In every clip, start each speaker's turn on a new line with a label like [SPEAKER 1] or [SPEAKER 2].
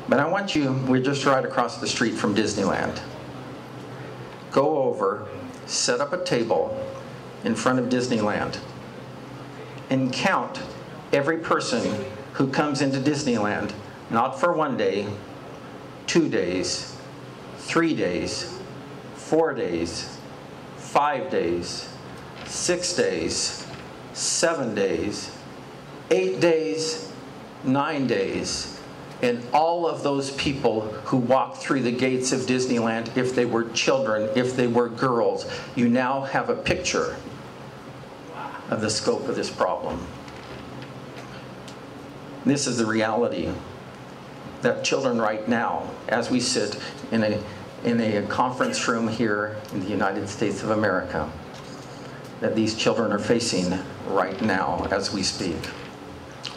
[SPEAKER 1] But I want you, we're just right across the street from Disneyland. Go over, set up a table in front of Disneyland, and count every person who comes into Disneyland, not for 1 day, 2 days, 3 days, 4 days, 5 days, 6 days, 7 days, 8 days, 9 days, and all of those people who walked through the gates of Disneyland, if they were children, if they were girls, you now have a picture of the scope of this problem. This is the reality that children right now, as we sit in a conference room here in the United States of America, that these children are facing right now as we speak.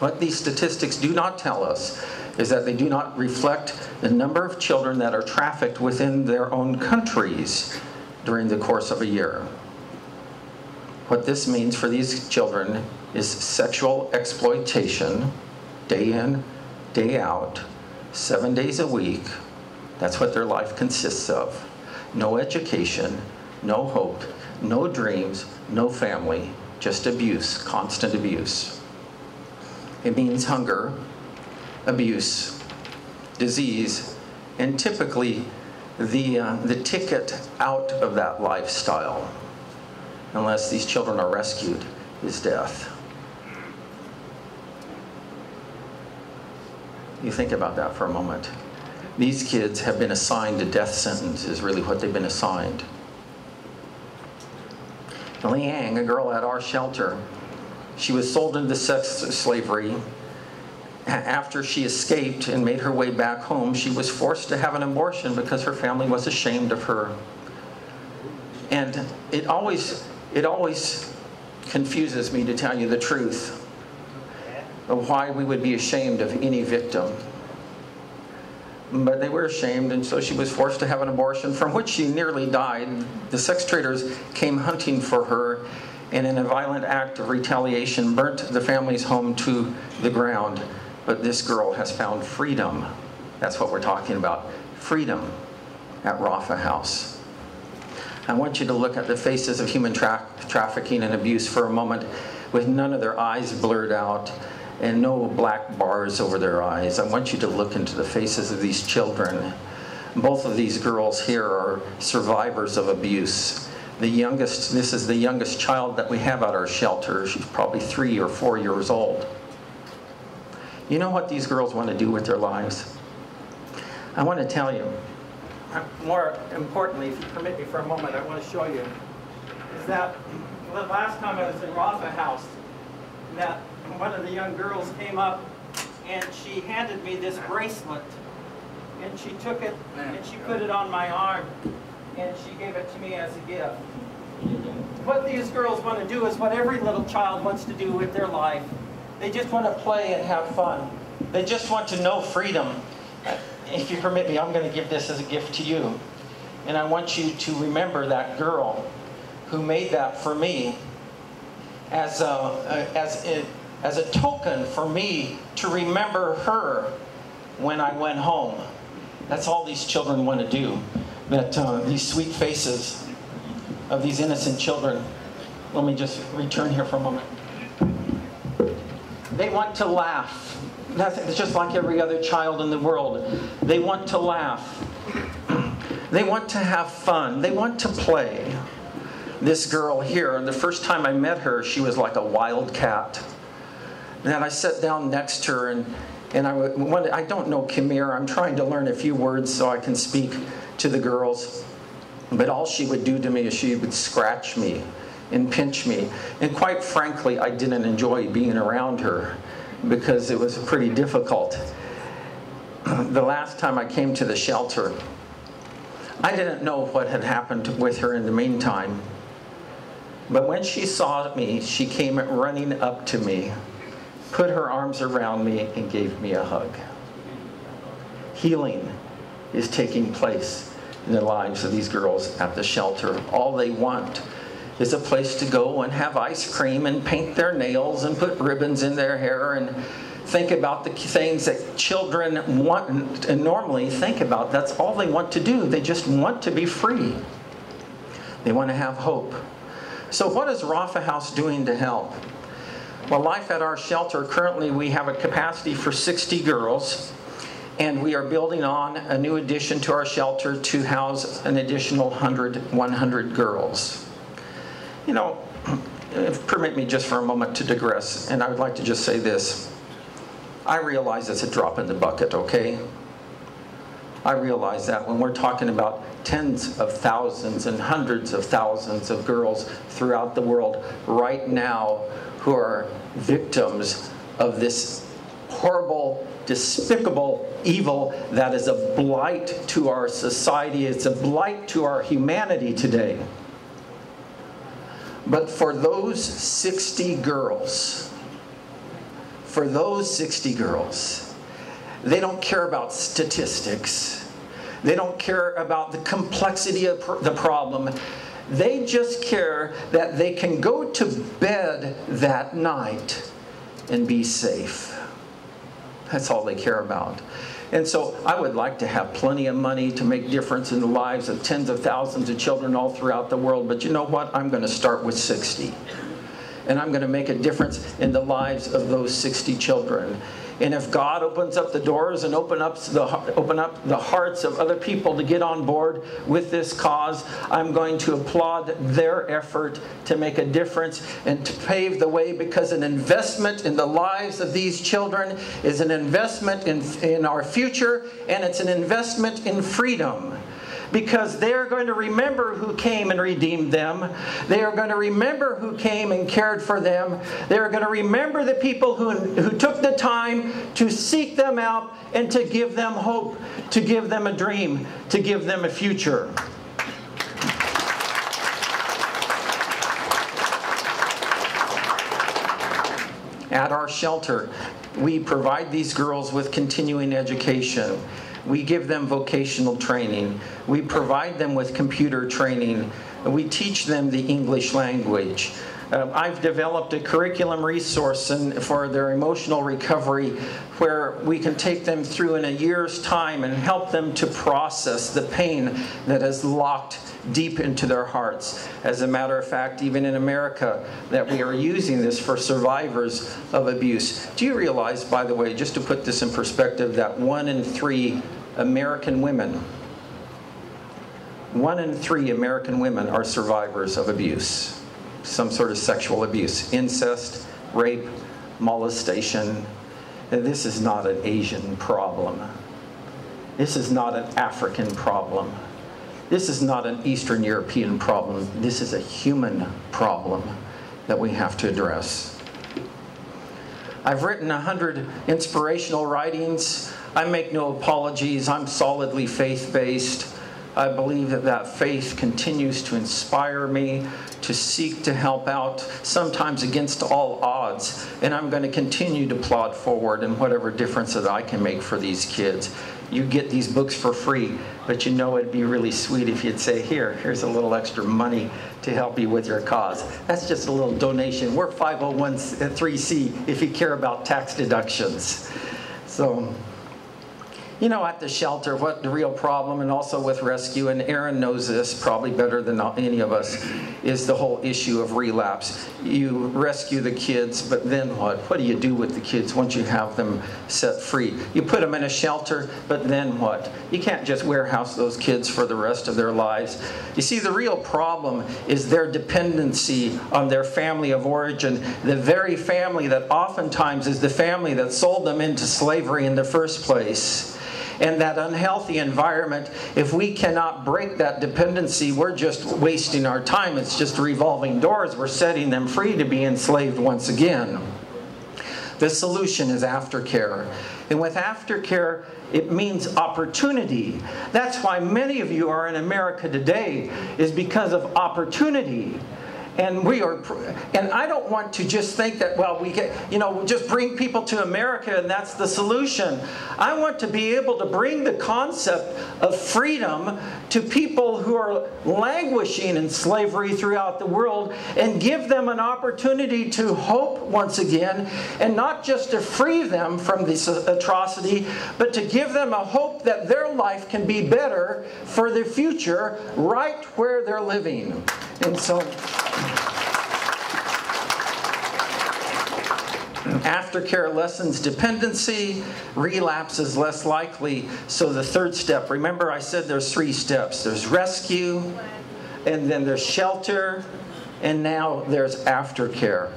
[SPEAKER 1] What these statistics do not tell us is that they do not reflect the number of children that are trafficked within their own countries during the course of a year. What this means for these children is sexual exploitation, day in, day out, 7 days a week. That's what their life consists of. No education, no hope, no dreams, no family, just abuse, constant abuse. It means hunger, abuse, disease, and typically the ticket out of that lifestyle, unless these children are rescued, is death. You think about that for a moment. These kids have been assigned a death sentence, is really what they've been assigned. Liang, a girl at our shelter, she was sold into sex slavery. After she escaped and made her way back home, she was forced to have an abortion because her family was ashamed of her. And it always confuses me, to tell you the truth, of why we would be ashamed of any victim. But they were ashamed, and so she was forced to have an abortion, from which she nearly died. The sex traders came hunting for her, and in a violent act of retaliation, burnt the family's home to the ground. But this girl has found freedom. That's what we're talking about. Freedom at Rafa House. I want you to look at the faces of human trafficking and abuse for a moment, with none of their eyes blurred out and no black bars over their eyes. I want you to look into the faces of these children. Both of these girls here are survivors of abuse. This is the youngest child that we have at our shelter. She's probably 3 or 4 years old. You know what these girls want to do with their lives? I want to tell you. More importantly, if you permit me for a moment, I want to show you, is that the last time I was in Rafa House, that one of the young girls came up and she handed me this bracelet, and she took it and she put it on my arm, and she gave it to me as a gift. What these girls want to do is what every little child wants to do with their life. They just want to play and have fun. They just want to know freedom. If you permit me, I'm going to give this as a gift to you. And I want you to remember that girl who made that for me as a token for me to remember her when I went home. That's all these children want to do. That these sweet faces of these innocent children. Let me just return here for a moment. They want to laugh. It's just like every other child in the world. They want to laugh. They want to have fun. They want to play. This girl here, the first time I met her, she was like a wild cat. And I sat down next to her, and I don't know Khmer. I'm trying to learn a few words so I can speak to the girls. But all she would do to me is she would scratch me and pinch me. And quite frankly, I didn't enjoy being around her because it was pretty difficult. The last time I came to the shelter, I didn't know what had happened with her in the meantime. But when she saw me, she came running up to me, put her arms around me, and gave me a hug. Healing is taking place in the lives of these girls at the shelter. All they want is a place to go and have ice cream and paint their nails and put ribbons in their hair and think about the things that children want and normally think about. That's all they want to do. They just want to be free. They want to have hope. So what is Rafa House doing to help? Well, life at our shelter, currently we have a capacity for 60 girls, and we are building on a new addition to our shelter to house an additional 100 girls. You know, permit me just for a moment to digress, and I would like to just say this. I realize it's a drop in the bucket, okay? I realize that when we're talking about tens of thousands and hundreds of thousands of girls throughout the world right now who are victims of this horrible, despicable evil that is a blight to our society. It's a blight to our humanity today. But for those 60 girls, they don't care about statistics. They don't care about the complexity of the problem. They just care that they can go to bed that night and be safe. That's all they care about. And so I would like to have plenty of money to make difference in the lives of tens of thousands of children all throughout the world. But you know what? I'm going to start with 60. And I'm going to make a difference in the lives of those 60 children. And if God opens up the doors and open up the hearts of other people to get on board with this cause, I'm going to applaud their effort to make a difference and to pave the way, because an investment in the lives of these children is an investment in our future, and it's an investment in freedom. Because they are going to remember who came and redeemed them. They are going to remember who came and cared for them. They are going to remember the people who took the time to seek them out and to give them hope, to give them a dream, to give them a future. At our shelter, we provide these girls with continuing education. We give them vocational training. We provide them with computer training. We teach them the English language. I've developed a curriculum resource for their emotional recovery where we can take them through in a year's time and help them to process the pain that is locked deep into their hearts. As a matter of fact, even in America, that we are using this for survivors of abuse. Do you realize, by the way, just to put this in perspective, that 1 in 3 American women, 1 in 3 American women are survivors of abuse. Some sort of sexual abuse, incest, rape, molestation. And this is not an Asian problem. This is not an African problem. This is not an Eastern European problem. This is a human problem that we have to address. I've written 100 inspirational writings. I make no apologies. I'm solidly faith-based. I believe that faith continues to inspire me to seek to help out, sometimes against all odds. And I'm going to continue to plod forward in whatever difference that I can make for these kids. You get these books for free, but you know it'd be really sweet if you'd say, here's a little extra money to help you with your cause. That's just a little donation. We're 501c if you care about tax deductions. So, you know, at the shelter, what the real problem, and also with rescue, and Aaron knows this probably better than any of us, is the whole issue of relapse. You rescue the kids, but then what? What do you do with the kids once you have them set free? You put them in a shelter, but then what? You can't just warehouse those kids for the rest of their lives. You see, the real problem is their dependency on their family of origin, the very family that oftentimes is the family that sold them into slavery in the first place. And that unhealthy environment, if we cannot break that dependency, we're just wasting our time. It's just revolving doors. We're setting them free to be enslaved once again. The solution is aftercare. And with aftercare, it means opportunity. That's why many of you are in America today, is because of opportunity. And I don't want to just think that, well, we get, just bring people to America and that's the solution. I want to be able to bring the concept of freedom to people who are languishing in slavery throughout the world and give them an opportunity to hope once again, and not just to free them from this atrocity, but to give them a hope that their life can be better for the future right where they're living. And so aftercare lessens dependency, relapse is less likely. So the third step, remember I said there's 3 steps. There's rescue, and then there's shelter, and now there's aftercare.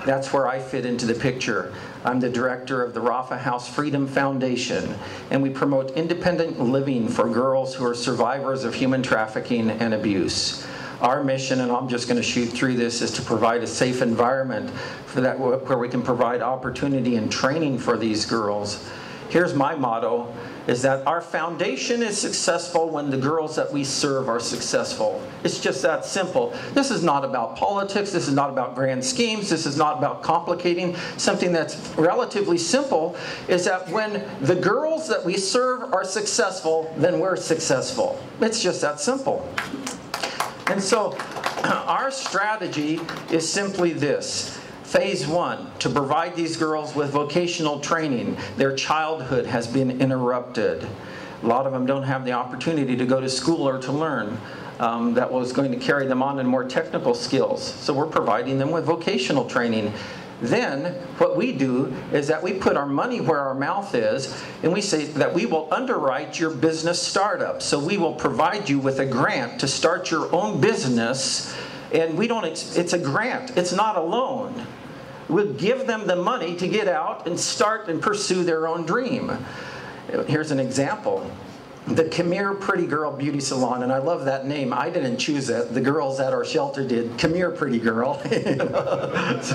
[SPEAKER 1] That's where I fit into the picture. I'm the director of the Rafa House Freedom Foundation, and we promote independent living for girls who are survivors of human trafficking and abuse. Our mission, and I'm just going to shoot through this, is to provide a safe environment for that, where we can provide opportunity and training for these girls. Here's my motto, is that our foundation is successful when the girls that we serve are successful. It's just that simple. This is not about politics. This is not about grand schemes. This is not about complicating. Something that's relatively simple is that when the girls that we serve are successful, then we're successful. It's just that simple. And so our strategy is simply this. Phase 1, to provide these girls with vocational training. Their childhood has been interrupted. A lot of them don't have the opportunity to go to school or to learn. That was going to carry them on in more technical skills. So we're providing them with vocational training. Then what we do is that we put our money where our mouth is, and we say that we will underwrite your business startup. So we will provide you with a grant to start your own business, and it's a grant, it's not a loan. We'll give them the money to get out and start and pursue their own dream. Here's an example. The Come Here Pretty Girl Beauty Salon, and I love that name. I didn't choose it. The girls at our shelter did. Come Here Pretty Girl. It's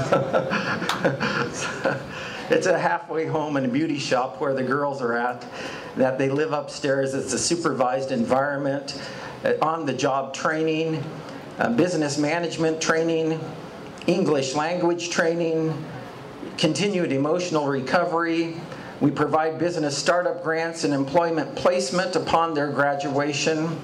[SPEAKER 1] a halfway home and a beauty shop where the girls are at, that they live upstairs. It's a supervised environment, on-the-job training, business management training, English language training, continued emotional recovery. We provide business startup grants and employment placement upon their graduation.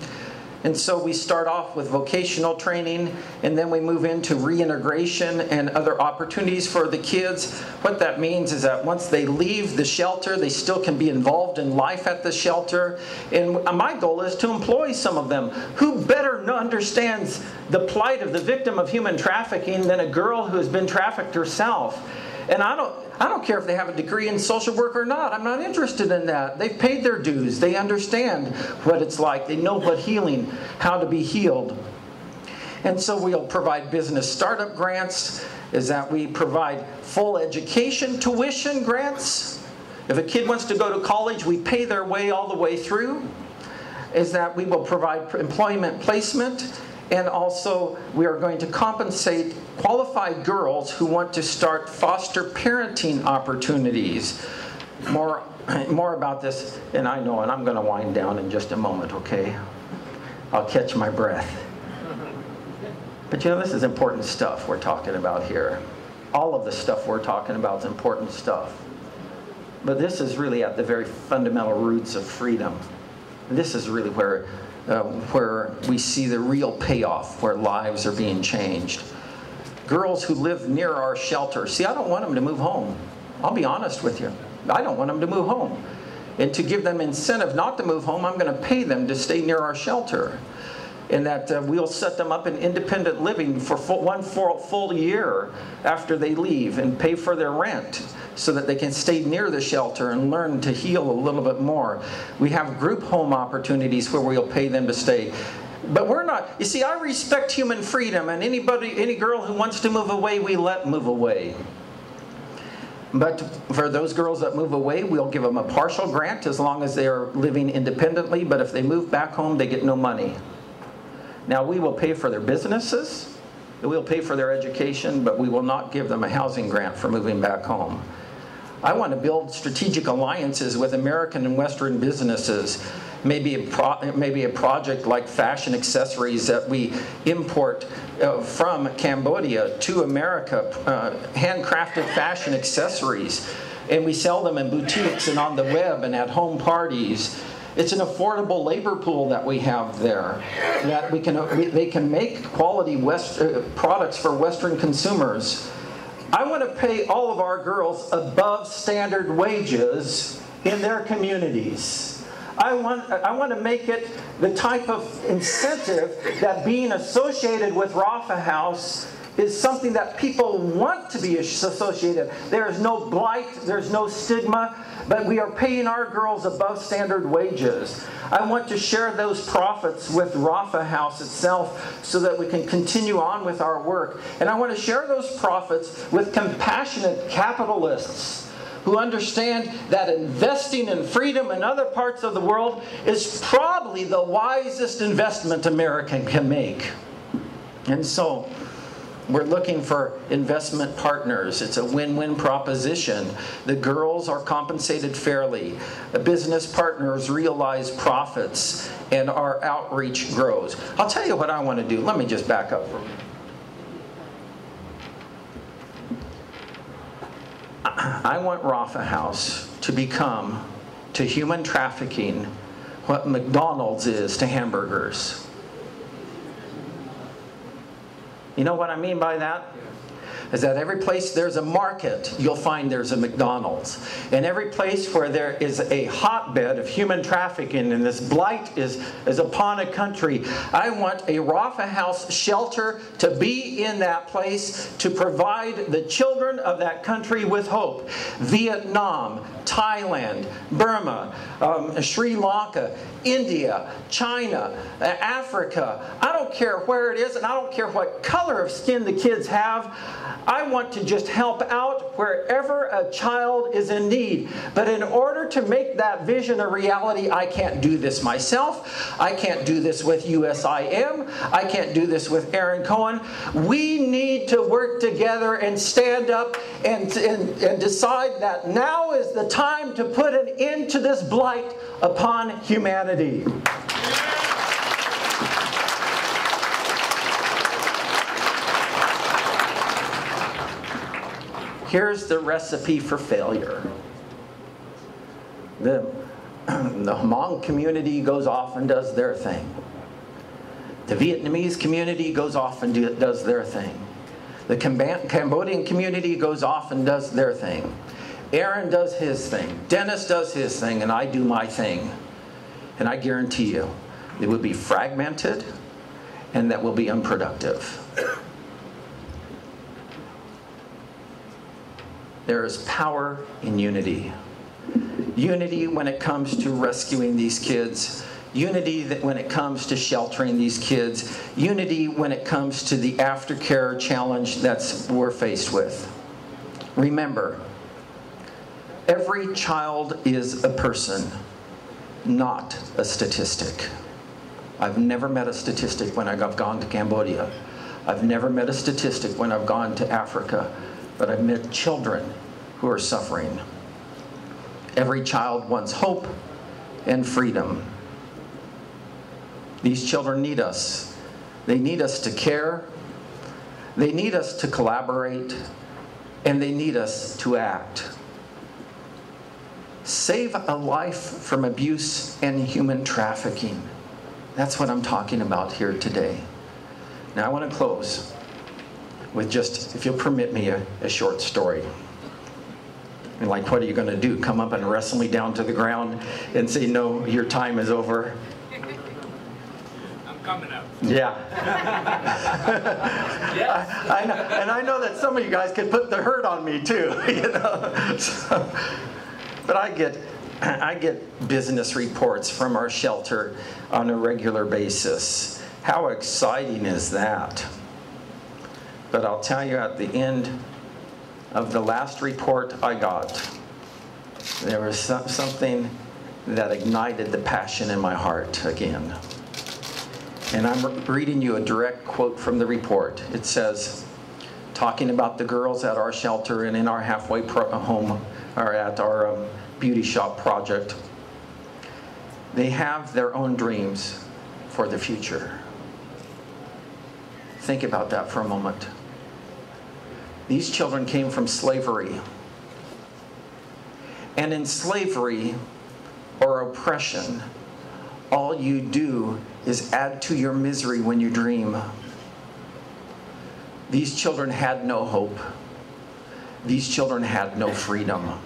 [SPEAKER 1] And so we start off with vocational training, and then we move into reintegration and other opportunities for the kids. What that means is that once they leave the shelter, they still can be involved in life at the shelter. And my goal is to employ some of them. Who better understands the plight of the victim of human trafficking than a girl who has been trafficked herself? And I don't care if they have a degree in social work or not. I'm not interested in that. They've paid their dues. They understand what it's like. They know what healing, how to be healed. And so we'll provide business startup grants, is that we provide full education tuition grants. If a kid wants to go to college, we pay their way all the way through. Is that we will provide employment placement. And also, we are going to compensate qualified girls who want to start foster parenting opportunities. More about this, and I know, and I'm going to wind down in just a moment, okay? I'll catch my breath. But this is important stuff we're talking about here. All of the stuff we're talking about is important stuff. But this is really at the very fundamental roots of freedom. This is really where we see the real payoff, where lives are being changed. Girls who live near our shelter. See, I don't want them to move home. I'll be honest with you. I don't want them to move home. And to give them incentive not to move home, I'm going to pay them to stay near our shelter. And that we'll set them up in independent living for one full year after they leave, and pay for their rent so that they can stay near the shelter and learn to heal a little bit more. We have group home opportunities where we'll pay them to stay. But we're not, you see, I respect human freedom, and any girl who wants to move away, we let move away. But for those girls that move away, we'll give them a partial grant as long as they are living independently. But if they move back home, they get no money. Now, we will pay for their businesses, we'll pay for their education, but we will not give them a housing grant for moving back home. I want to build strategic alliances with American and Western businesses. Maybe a project like fashion accessories that we import from Cambodia to America, handcrafted fashion accessories, and we sell them in boutiques and on the web and at home parties. It's an affordable labor pool that we have there, that they can make quality products for Western consumers. I want to pay all of our girls above standard wages in their communities. I want to make it the type of incentive that being associated with Rafa House is something that people want to be associated. There is no blight, there's no stigma, but we are paying our girls above standard wages. I want to share those profits with Rafa House itself so that we can continue on with our work. And I want to share those profits with compassionate capitalists who understand that investing in freedom in other parts of the world is probably the wisest investment America can make. And so, we're looking for investment partners. It's a win-win proposition. The girls are compensated fairly. The business partners realize profits, and our outreach grows. I'll tell you what I want to do. Let me just back up. I want Rafa House to become to human trafficking what McDonald's is to hamburgers. You know what I mean by that? Is that every place there's a market, you'll find there's a McDonald's. And every place where there is a hotbed of human trafficking and this blight is upon a country, I want a Rafa House shelter to be in that place to provide the children of that country with hope. Vietnam, Thailand, Burma, Sri Lanka, India, China, Africa. I don't care where it is, and I don't care what color of skin the kids have. I want to just help out wherever a child is in need. But in order to make that vision a reality, I can't do this myself. I can't do this with USIM. I can't do this with Aaron Cohen. We need to work together and stand up and decide that now is the time to put an end to this blight upon humanity. Here's the recipe for failure. The Hmong community goes off and does their thing. The Vietnamese community goes off and does their thing. The Cambodian community goes off and does their thing. Aaron does his thing. Dennis does his thing, and I do my thing. And I guarantee you, it will be fragmented, and that will be unproductive. There is power in unity. Unity when it comes to rescuing these kids. Unity when it comes to sheltering these kids. Unity when it comes to the aftercare challenge that we're faced with. Remember, every child is a person, not a statistic. I've never met a statistic when I've gone to Cambodia. I've never met a statistic when I've gone to Africa. But I've met children who are suffering. Every child wants hope and freedom. These children need us. They need us to care. They need us to collaborate. And they need us to act. Save a life from abuse and human trafficking. That's what I'm talking about here today. Now I want to close with just, if you'll permit me, a short story. And like, what are you going to do? Come up and wrestle me down to the ground and say, no, your time is over?
[SPEAKER 2] I'm coming up.
[SPEAKER 1] Yeah. Yes. I know, and I know that some of you guys could put the hurt on me too, you know. So, but I get business reports from our shelter on a regular basis. How exciting is that? But I'll tell you, at the end of the last report I got, there was something that ignited the passion in my heart again. And I'm reading you a direct quote from the report. It says, talking about the girls at our shelter and in our halfway home, or at our beauty shop project. They have their own dreams for the future. Think about that for a moment. These children came from slavery. And in slavery or oppression, all you do is add to your misery when you dream. These children had no hope. These children had no freedom.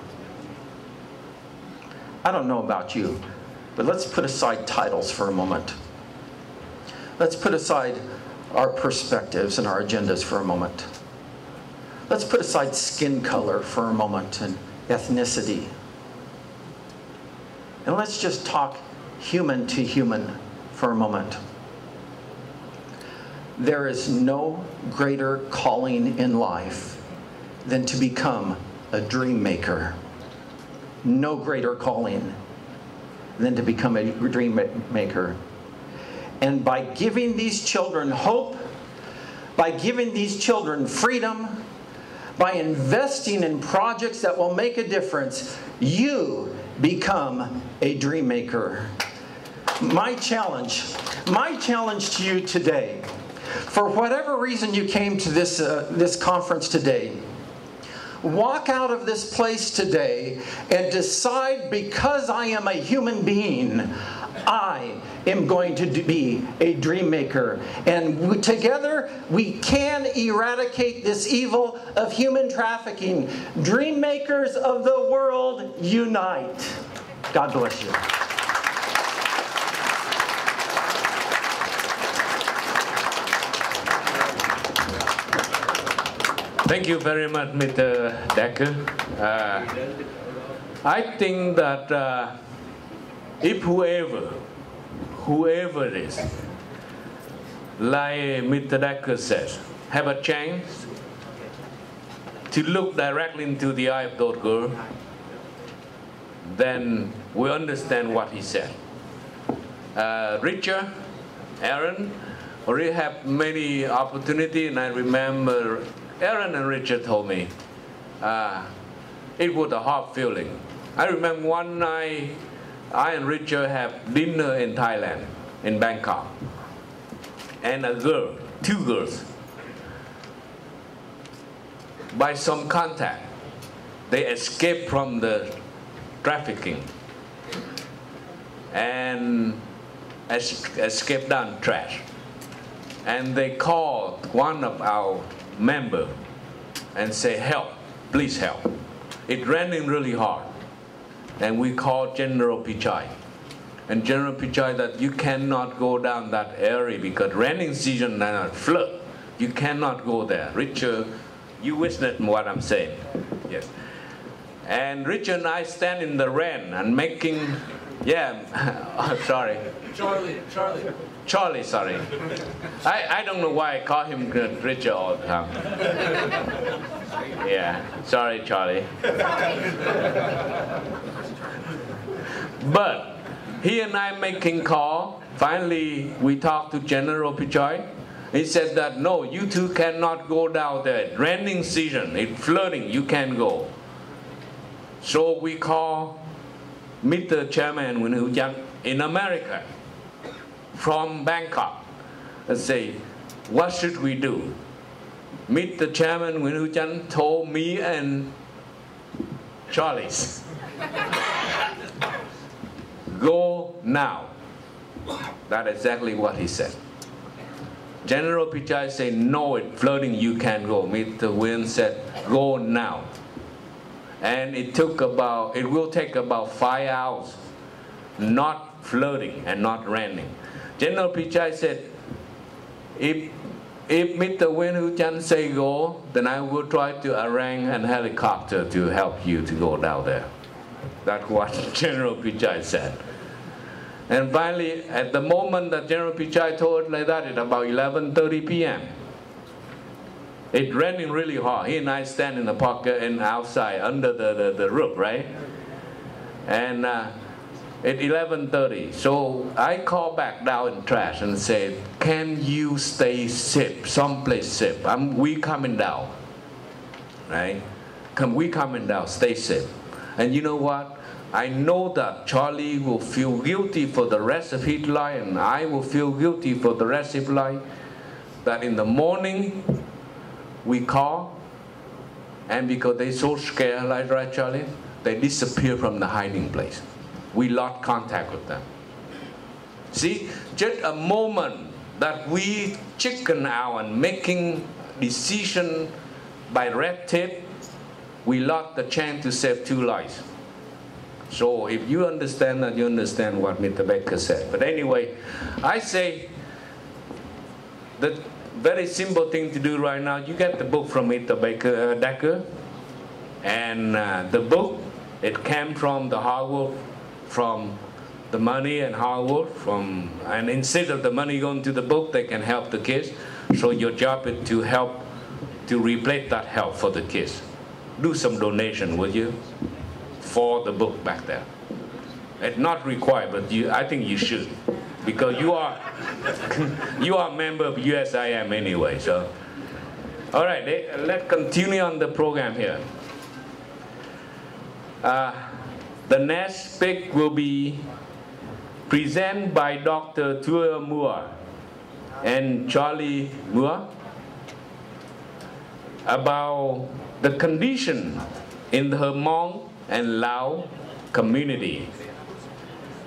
[SPEAKER 1] I don't know about you, but let's put aside titles for a moment. Let's put aside our perspectives and our agendas for a moment. Let's put aside skin color for a moment and ethnicity. And let's just talk human to human for a moment. There is no greater calling in life than to become a dream maker. No greater calling than to become a dream maker. And by giving these children hope, by giving these children freedom, by investing in projects that will make a difference, you become a dream maker. My challenge to you today, for whatever reason you came to this conference today, walk out of this place today and decide, because I am a human being, I am going to be a dream maker. And together we can eradicate this evil of human trafficking. Dream makers of the world, unite. God bless you.
[SPEAKER 3] Thank you very much, Mr. Decker. I think that if whoever it is, like Mr. Decker says, have a chance to look directly into the eye of those girls, then we understand what he said. Richard, Aaron, already have many opportunities, and I remember Aaron and Richard told me it was a hard feeling. I remember one night I and Richard have dinner in Thailand, in Bangkok, and a girl, two girls, by some contact, they escaped from the trafficking and escaped down trash. And they called one of our members and say, help, please help. It's raining really hard. And we called General Pichai. And General Pichai that you cannot go down that area because raining season and flood. You cannot go there. Richard, you witnessed what I'm saying. Yes. And Richard and I stand in the rain and making, sorry. Charlie, sorry. I don't know why I call him Richard all the time. Yeah, sorry, Charlie. But he and I making call. Finally, we talked to General Pichai. He said that, no, you two cannot go down there. Raining season, it's flooding, you can't go. So we call Mr. Chairman Nguyễn Hữu Chánh in America from Bangkok and say, what should we do? Mr. Chairman Nguyễn Hữu Chánh told me and Charlie's, go now. That's exactly what he said. General Pichai said, no, it's flooding, you can't go. Mr. Nguyen said, go now. And it will take about 5 hours, not flooding and not raining. General Pichai said, if Mr. Nguyen Hữu Chánh say go, then I will try to arrange a helicopter to help you to go down there. That's what General Pichai said. And finally, at the moment that General Pichai told us like that, it's about 11:30 p.m. It's raining really hard. He and I stand in the pocket and outside under the roof, right? And at 11:30, so I call back down in trash and said, can you stay safe, someplace safe? We coming down, right? We coming down, stay safe. And you know what? I know that Charlie will feel guilty for the rest of his life, and I will feel guilty for the rest of his life, that in the morning we call, and because they're so scared, like, right, Charlie, they disappear from the hiding place. We lost contact with them. See, just a moment that we chicken out and making decision by red tape, we lost the chance to save 2 lives. So if you understand that, you understand what Mr. Baker said. But anyway, I say the very simple thing to do right now, you get the book from Mr. Decker, and the book, it came from the Harvard, from the money and Harvard, and instead of the money going to the book, they can help the kids. So your job is to help, to replace that help for the kids. Do some donation, would you, for the book back there? It's not required, but I think you should, because you are a member of USIM anyway. So, all right, let's continue on the program here. The next speak will be presented by Dr. Tua Moore and Charlie Moore about the condition in the Hmong and Lao community.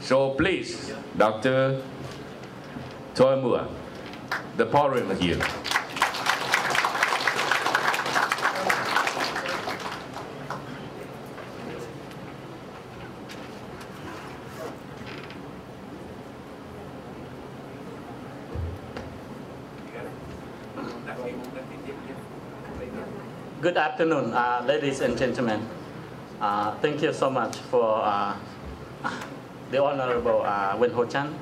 [SPEAKER 3] So please, Dr. Tua Moore, the podium is you.
[SPEAKER 4] Good afternoon, ladies and gentlemen. Thank you so much for the Honorable Wen Ho Chan,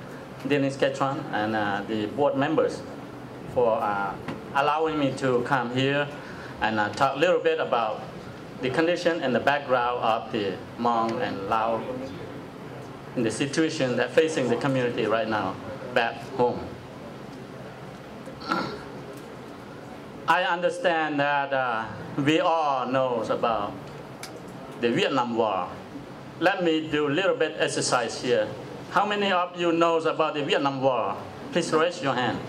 [SPEAKER 4] Dennis Ketron, and the board members for allowing me to come here and talk a little bit about the condition and the background of the Hmong and Lao in the situation that facing the community right now back home. I understand that we all know about the Vietnam War. Let me do a little bit exercise here. How many of you knows about the Vietnam War? Please raise your hand.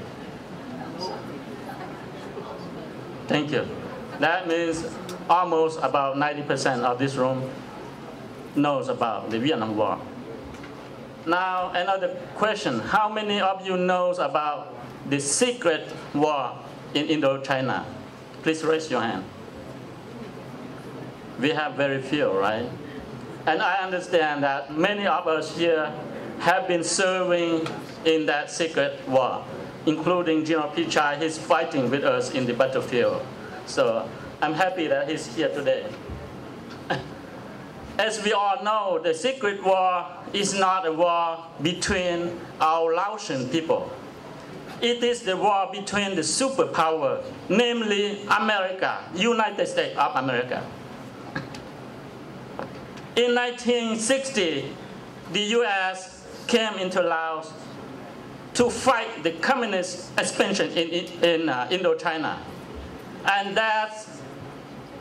[SPEAKER 4] Thank you. That means almost about 90% of this room knows about the Vietnam War. Now another question. How many of you knows about the secret war in Indochina? Please raise your hand. We have very few, right? And I understand that many of us here have been serving in that secret war, including General Pichai. He's fighting with us in the battlefield. So I'm happy that he's here today. As we all know, the secret war is not a war between our Laotian people. It is the war between the superpower, namely America, United States of America. In 1960, the U.S. came into Laos to fight the communist expansion in Indochina. And that's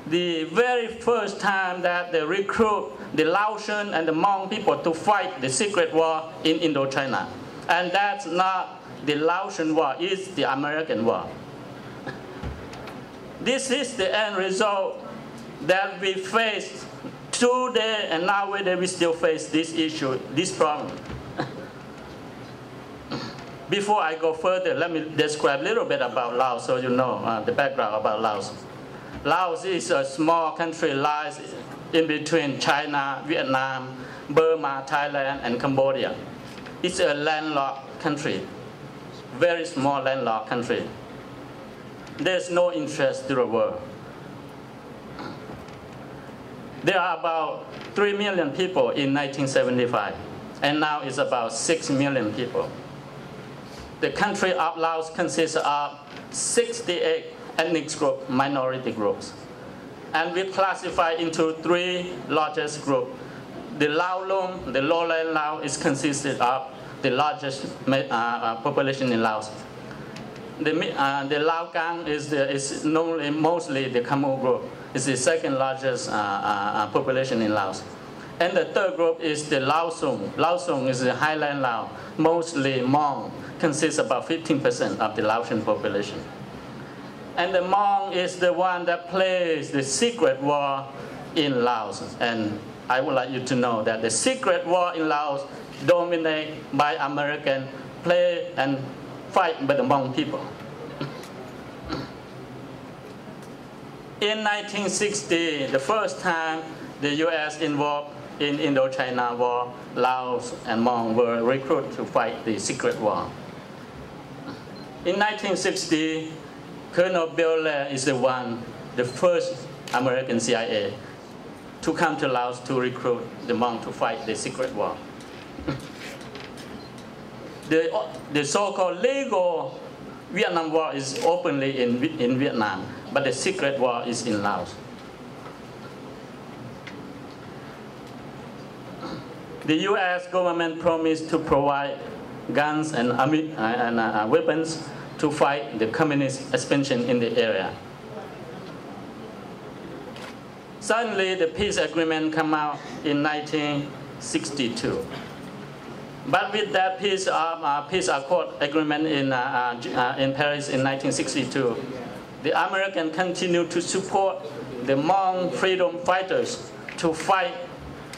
[SPEAKER 4] the very first time that they recruit the Laotian and the Hmong people to fight the secret war in Indochina. And that's not the Laotian war, it's the American war. This is the end result that we face today, and nowadays we still face this issue, this problem. Before I go further, let me describe a little bit about Laos so you know the background about Laos. Laos is a small country lies in between China, Vietnam, Burma, Thailand, and Cambodia. It's a landlocked country, very small landlocked country. There's no interest to the world. There are about 3 million people in 1975, and now it's about 6 million people. The country of Laos consists of 68 ethnic groups, minority groups. And we classify into 3 largest groups. The Lao Lung, the lowland Lao, is consisted of the largest population in Laos. The Lao Kang is known mostly the Khmer group. It's the second largest population in Laos. And the third group is the Lao Sung. Lao Sung is the highland Lao, mostly Hmong, consists about 15% of the Laotian population. And the Hmong is the one that plays the secret war in Laos. And I would like you to know that the secret war in Laos dominated by American, play and fight by the Hmong people. In 1960, the first time the U.S. involved in Indochina War, Laos and Hmong were recruited to fight the secret war. In 1960, Colonel Bill is the first American CIA to come to Laos to recruit the Hmong to fight the secret war. The so-called legal Vietnam War is openly in Vietnam, but the secret war is in Laos. The U.S. government promised to provide guns and weapons to fight the communist expansion in the area. Suddenly, the peace agreement came out in 1962. But with that peace accord agreement in Paris in 1962, the Americans continued to support the Hmong freedom fighters to fight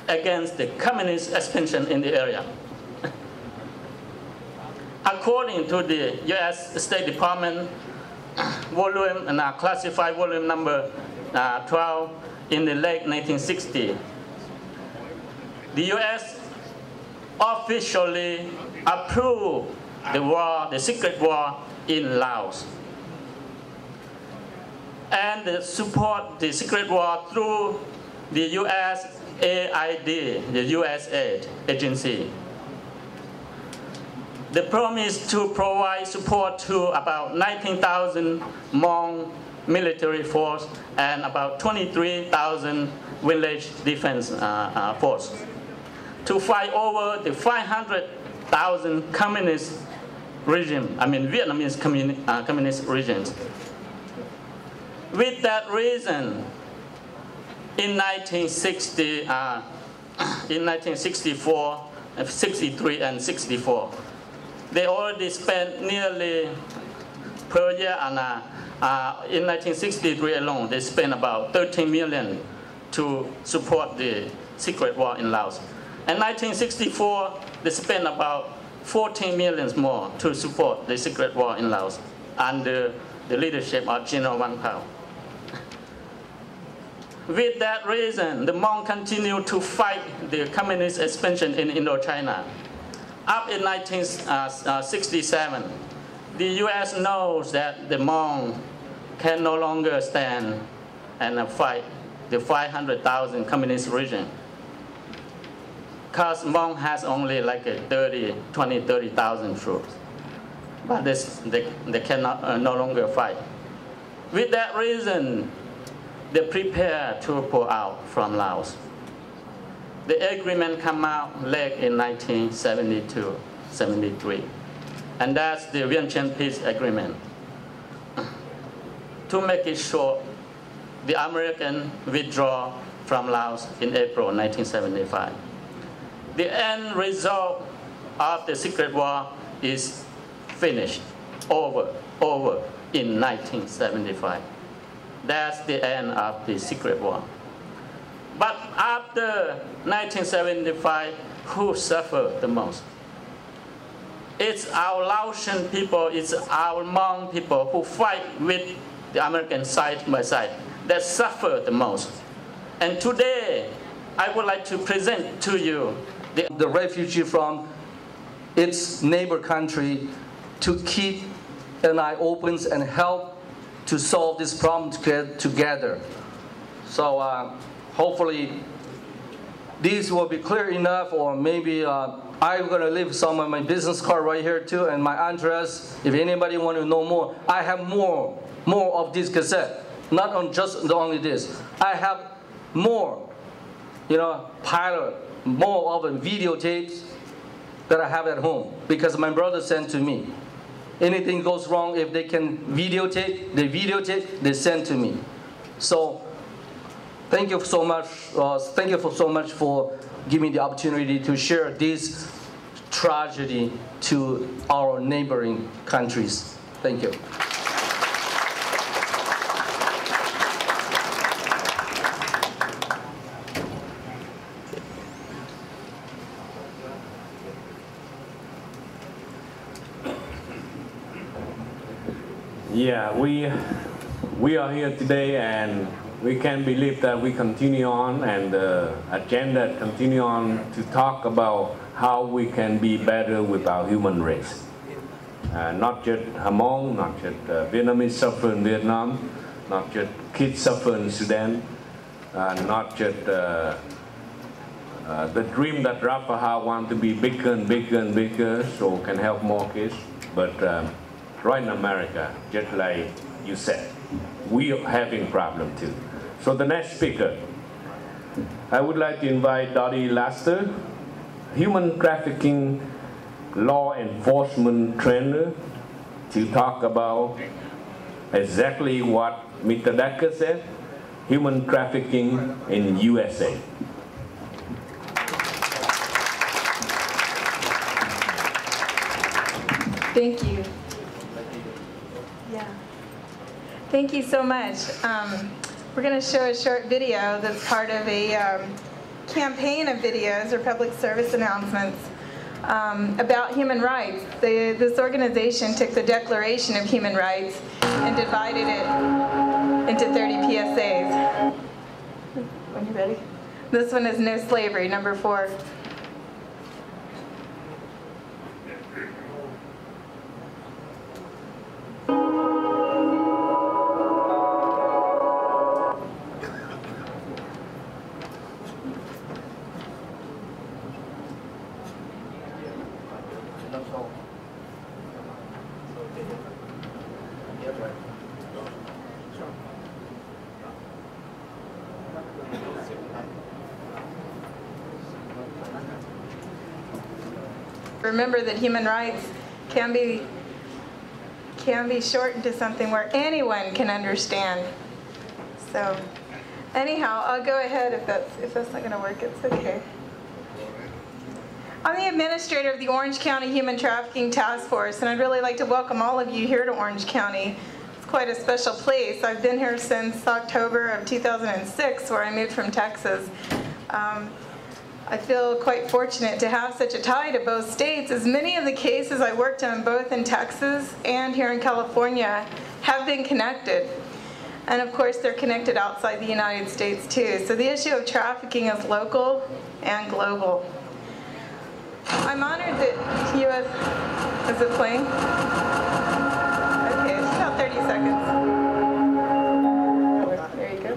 [SPEAKER 4] against the communist expansion in the area. According to the U.S. State Department volume and classified volume number 12 in the late 1960s, the U.S. officially approved the secret war in Laos, and support the secret war through the USAID, the U.S. aid agency. They promised to provide support to about 19,000 Hmong military force and about 23,000 village defense force to fight over the 500,000 communist regime, Vietnamese communist regimes. With that reason, in 1964, 63, and 64, they already spent nearly per year, and in 1963 alone, they spent about 13 million to support the secret war in Laos. In 1964, they spent about 14 million more to support the secret war in Laos under the leadership of General Wang Pao. With that reason, the Hmong continued to fight the communist expansion in Indochina. Up in 1967, the U.S. knows that the Hmong can no longer stand and fight the 500,000 communist regime, because Hmong has only like 30,000 troops, but they cannot no longer fight. With that reason, they prepare to pull out from Laos. The agreement came out late in 1972-73, and that's the Vientiane Peace Agreement. To make it short, the American withdraw from Laos in April 1975. The end result of the secret war is finished, over in 1975. That's the end of the secret war. But after 1975, who suffered the most? It's our Laotian people, it's our Hmong people who fight with the American side by side that suffer the most. And today, I would like to present to you
[SPEAKER 5] the refugee from its neighbor country to keep an eye open and help to solve this problem together. So hopefully these will be clear enough, or maybe I'm going to leave some of my business card right here too, and my address. If anybody want to know more, I have more of this cassette, not on just only this. I have more, pilot, more of the videotapes that I have at home, because my brother sent to me. Anything goes wrong, if they can videotape, they send to me. So Thank you so much. Thank you so much for giving me the opportunity to share this tragedy to our neighboring countries. Thank you.
[SPEAKER 3] Yeah, we are here today, and we can't believe that we continue on, and the agenda continue on to talk about how we can be better with our human race. Not just Hmong, not just Vietnamese suffer in Vietnam, not just kids suffer in Sudan, not just the dream that Rafaha want to be bigger and bigger and bigger so can help more kids, but right in America, just like you said, we are having problem too. So the next speaker, I would like to invite Dottie Laster, human trafficking law enforcement trainer, to talk about exactly what Mr. Decker said, human trafficking in USA.
[SPEAKER 6] Thank you. Yeah. Thank you so much. We're going to show a short video that's part of a campaign of videos or public service announcements about human rights. This organization took the Declaration of Human Rights and divided it into 30 PSAs. When you're ready. This one is no slavery, number 4. Remember that human rights can be shortened to something where anyone can understand. So, anyhow, I'll go ahead if that's not going to work. It's okay. I'm the administrator of the Orange County Human Trafficking Task Force, and I'd really like to welcome all of you here to Orange County. It's quite a special place. I've been here since October of 2006, where I moved from Texas. I feel quite fortunate to have such a tie to both states, as many of the cases I worked on both in Texas and here in California have been connected. And of course, they're connected outside the United States too. So the issue of trafficking is local and global. I'm honored that U.S. Is it playing? Okay, it's about 30 seconds. There you go.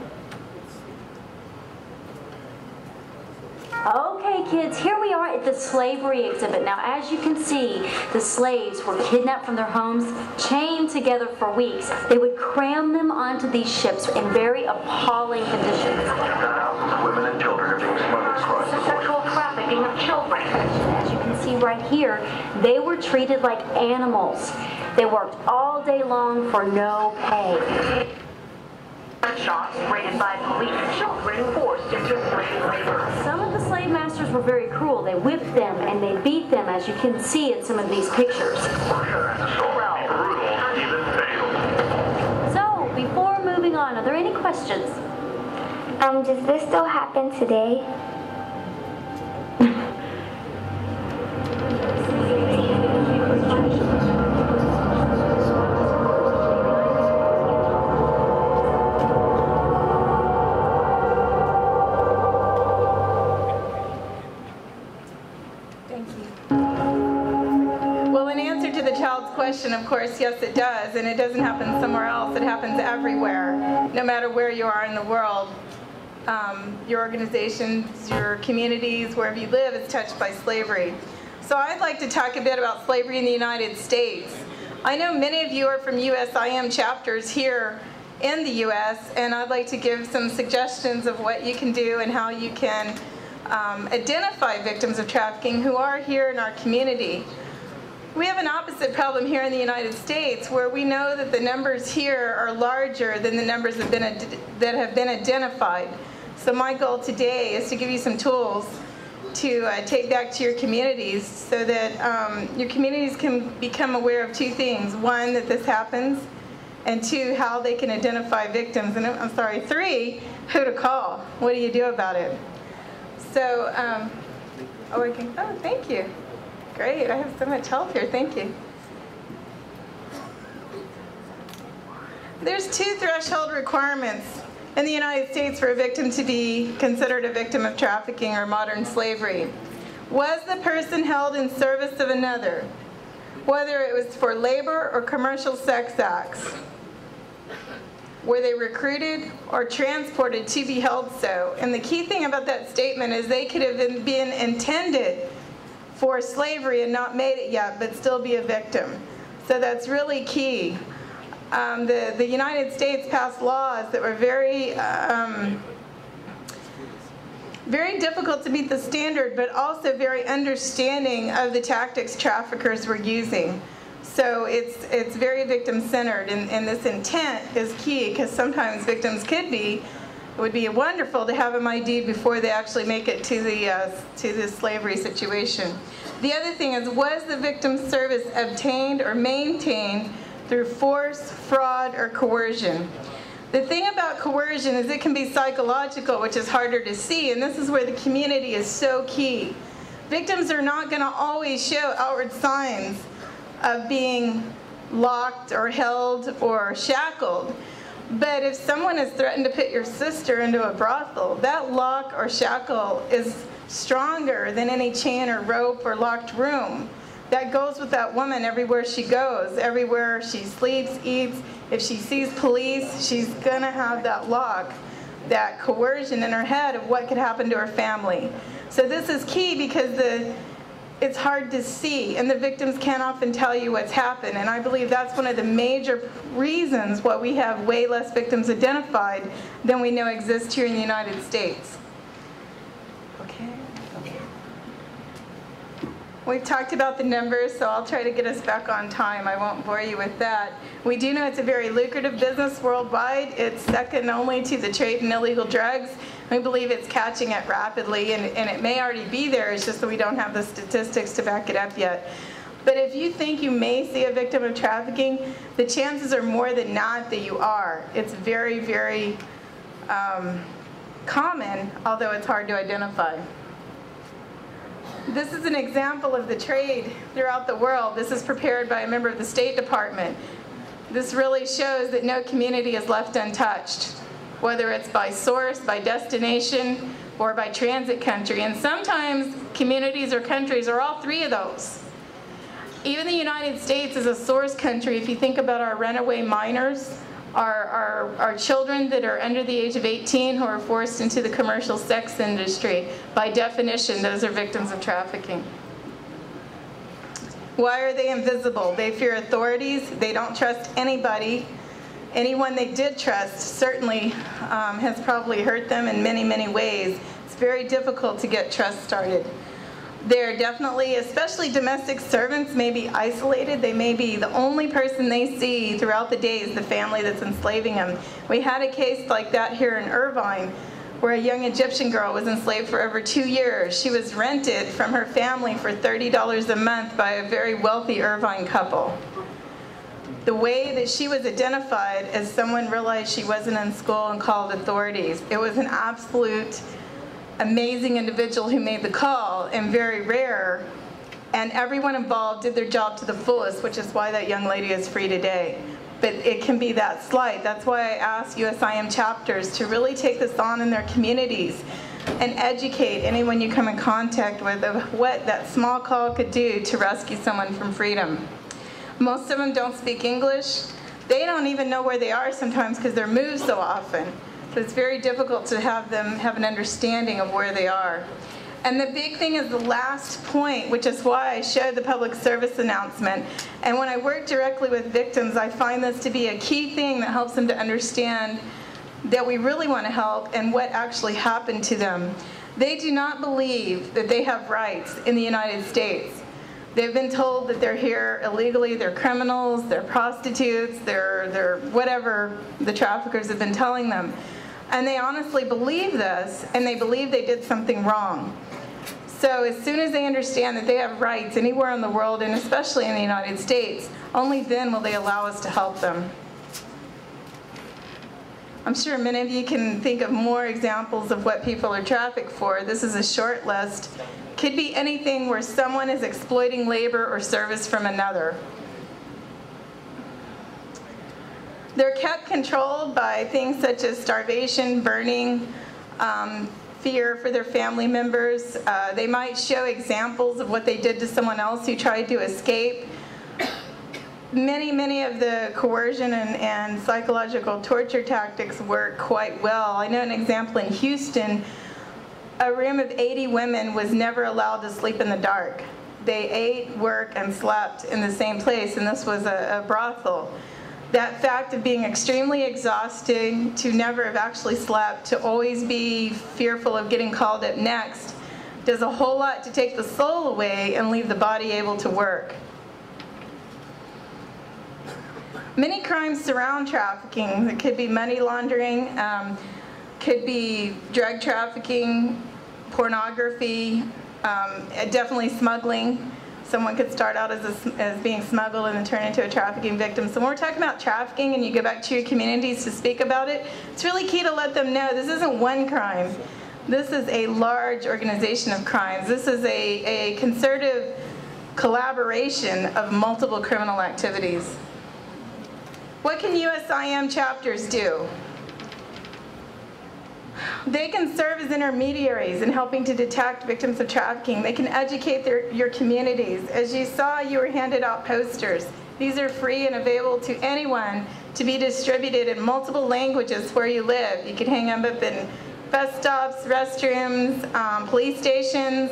[SPEAKER 7] Okay, kids, here we are at the slavery exhibit. Now, as you can see, the slaves were kidnapped from their homes, chained together for weeks. They would cram them onto these ships in very appalling conditions.
[SPEAKER 8] Thousands of women and children are being smuggled across the
[SPEAKER 7] Sexual trafficking of children. As you can see right here, they were treated like animals. They worked all day long for no pay.
[SPEAKER 9] Shots raided by police, children forced into slave labor.
[SPEAKER 7] Some of the slave masters were very cruel. They whipped them and they beat them, as you can see in some of these pictures. So, before moving on, are there any questions?
[SPEAKER 10] Does this still happen today?
[SPEAKER 6] Question, of course, yes it does, and it doesn't happen somewhere else. It happens everywhere, no matter where you are in the world. Your organizations, your communities, wherever you live is touched by slavery. So I'd like to talk a bit about slavery in the United States. I know many of you are from USIM chapters here in the U.S., and I'd like to give some suggestions of what you can do and how you can identify victims of trafficking who are here in our community. We have an opposite problem here in the United States, where we know that the numbers here are larger than the numbers that have been identified. So my goal today is to give you some tools to take back to your communities so that your communities can become aware of two things. One, that this happens, and two, how they can identify victims. And I'm sorry, three, who to call. What do you do about it? So, oh, thank you. Great, I have so much help here, thank you. There's two threshold requirements in the United States for a victim to be considered a victim of trafficking or modern slavery. Was the person held in service of another, whether it was for labor or commercial sex acts? Were they recruited or transported to be held so? And the key thing about that statement is they could have been intended for slavery and not made it yet, but still be a victim. So that's really key. The United States passed laws that were very difficult to meet the standard, but also very understanding of the tactics traffickers were using. So it's very victim-centered, and this intent is key, because sometimes victims it would be wonderful to have them ID'd before they actually make it to the slavery situation. The other thing is, was the victim's service obtained or maintained through force, fraud, or coercion? The thing about coercion is it can be psychological, which is harder to see, and this is where the community is so key. Victims are not going to always show outward signs of being locked or held or shackled. But if someone has threatened to put your sister into a brothel, that lock or shackle is stronger than any chain or rope or locked room. That goes with that woman everywhere she goes, everywhere she sleeps, eats. If she sees police, she's gonna have that lock, that coercion in her head of what could happen to her family. So this is key, because it's hard to see, and the victims can't often tell you what's happened. And I believe that's one of the major reasons why we have way less victims identified than we know exist here in the United States. Okay. We've talked about the numbers, so I'll try to get us back on time. I won't bore you with that. We do know it's a very lucrative business worldwide. It's second only to the trade in illegal drugs. We believe it's catching it rapidly, and it may already be there. It's just that we don't have the statistics to back it up yet. But if you think you may see a victim of trafficking, the chances are more than not that you are. It's very, very common, although it's hard to identify. This is an example of the trade throughout the world. This is prepared by a member of the State Department. This really shows that no community is left untouched, whether it's by source, by destination, or by transit country. And sometimes communities or countries are all three of those. Even the United States is a source country. If you think about our runaway minors, our children that are under the age of 18 who are forced into the commercial sex industry, by definition, those are victims of trafficking. Why are they invisible? They fear authorities. They don't trust anybody. Anyone they did trust certainly has probably hurt them in many, many ways. It's very difficult to get trust started. They're definitely, especially domestic servants, may be isolated. They may be the only person they see throughout the day is the family that's enslaving them. We had a case like that here in Irvine, where a young Egyptian girl was enslaved for over 2 years. She was rented from her family for $30 a month by a very wealthy Irvine couple. The way that she was identified as someone realized she wasn't in school and called authorities. It was an absolute amazing individual who made the call, and very rare, and everyone involved did their job to the fullest, which is why that young lady is free today. But it can be that slight. That's why I ask USIM chapters to really take this on in their communities and educate anyone you come in contact with of what that small call could do to rescue someone from freedom. Most of them don't speak English. They don't even know where they are sometimes because they're moved so often. So it's very difficult to have them have an understanding of where they are. And the big thing is the last point, which is why I showed the public service announcement. And when I work directly with victims, I find this to be a key thing that helps them to understand that we really want to help and what actually happened to them. They do not believe that they have rights in the United States. They've been told that they're here illegally, they're criminals, they're prostitutes, they're whatever the traffickers have been telling them. And they honestly believe this, and they believe they did something wrong. So as soon as they understand that they have rights anywhere in the world, and especially in the United States, only then will they allow us to help them. I'm sure many of you can think of more examples of what people are trafficked for. This is a short list. Could be anything where someone is exploiting labor or service from another. They're kept controlled by things such as starvation, burning, fear for their family members. They might show examples of what they did to someone else who tried to escape. Many of the coercion and psychological torture tactics work quite well. I know an example in Houston. A room of 80 women was never allowed to sleep in the dark. They ate, worked, and slept in the same place, and this was a brothel. That fact of being extremely exhausted, to never have actually slept, to always be fearful of getting called up next, does a whole lot to take the soul away and leave the body able to work. Many crimes surround trafficking. It could be money laundering, could be drug trafficking, pornography, definitely smuggling. Someone could start out as being smuggled and then turn into a trafficking victim. So when we're talking about trafficking and you go back to your communities to speak about it, it's really key to let them know this isn't one crime. This is a large organization of crimes. This is a concerted collaboration of multiple criminal activities. What can USIM chapters do? They can serve as intermediaries in helping to detect victims of trafficking. They can educate your communities. As you saw, you were handed out posters. These are free and available to anyone to be distributed in multiple languages where you live. You can hang them up in bus stops, restrooms, police stations,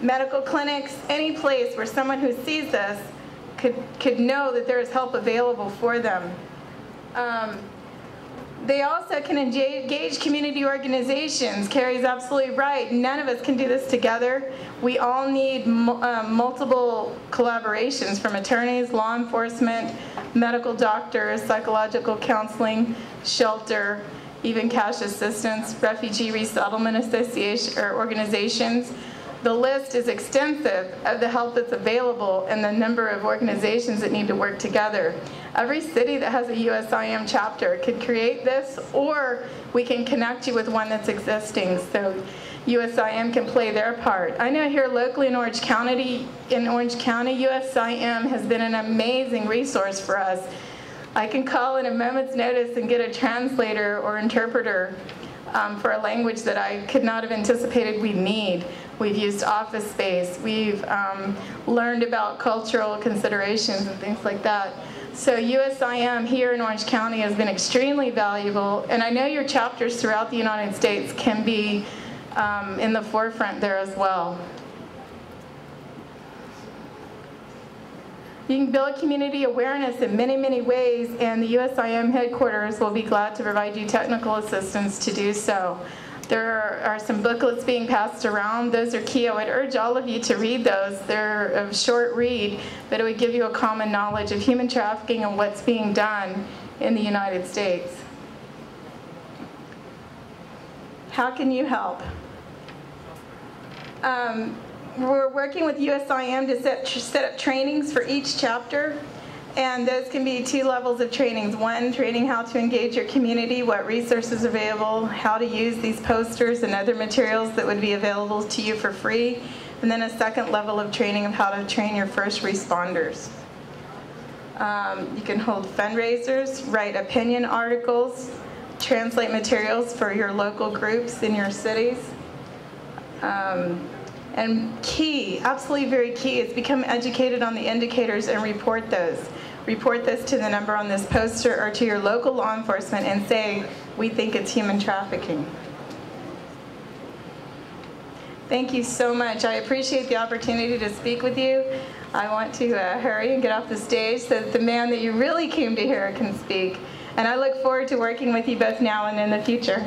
[SPEAKER 6] medical clinics, any place where someone who sees this could know that there is help available for them. They also can engage community organizations. Carrie's absolutely right. None of us can do this together. We all need multiple collaborations from attorneys, law enforcement, medical doctors, psychological counseling, shelter, even cash assistance, refugee resettlement association or organizations. The list is extensive of the help that's available and the number of organizations that need to work together. Every city that has a USIM chapter could create this, or we can connect you with one that's existing so USIM can play their part. I know here locally in Orange County, USIM has been an amazing resource for us. I can call in a moment's notice and get a translator or interpreter for a language that I could not have anticipated we'd need. We've used office space. We've learned about cultural considerations and things like that. So USIM here in Orange County has been extremely valuable, and I know your chapters throughout the United States can be in the forefront there as well. You can build community awareness in many ways, and the USIM headquarters will be glad to provide you technical assistance to do so. There are some booklets being passed around. Those are key. I would urge all of you to read those. They're a short read, but it would give you a common knowledge of human trafficking and what's being done in the United States. How can you help? We're working with USIM to set up trainings for each chapter. And those can be 2 levels of trainings. One, training how to engage your community, what resources are available, how to use these posters and other materials that would be available to you for free. And then a second level of training of how to train your first responders. You can hold fundraisers, write opinion articles, translate materials for your local groups in your cities. And key, absolutely very key, is become educated on the indicators and report those. Report this to the number on this poster or to your local law enforcement and say, we think it's human trafficking. Thank you so much. I appreciate the opportunity to speak with you. I want to hurry and get off the stage so that the man that you really came to hear can speak. And I look forward to working with you both now and in the future.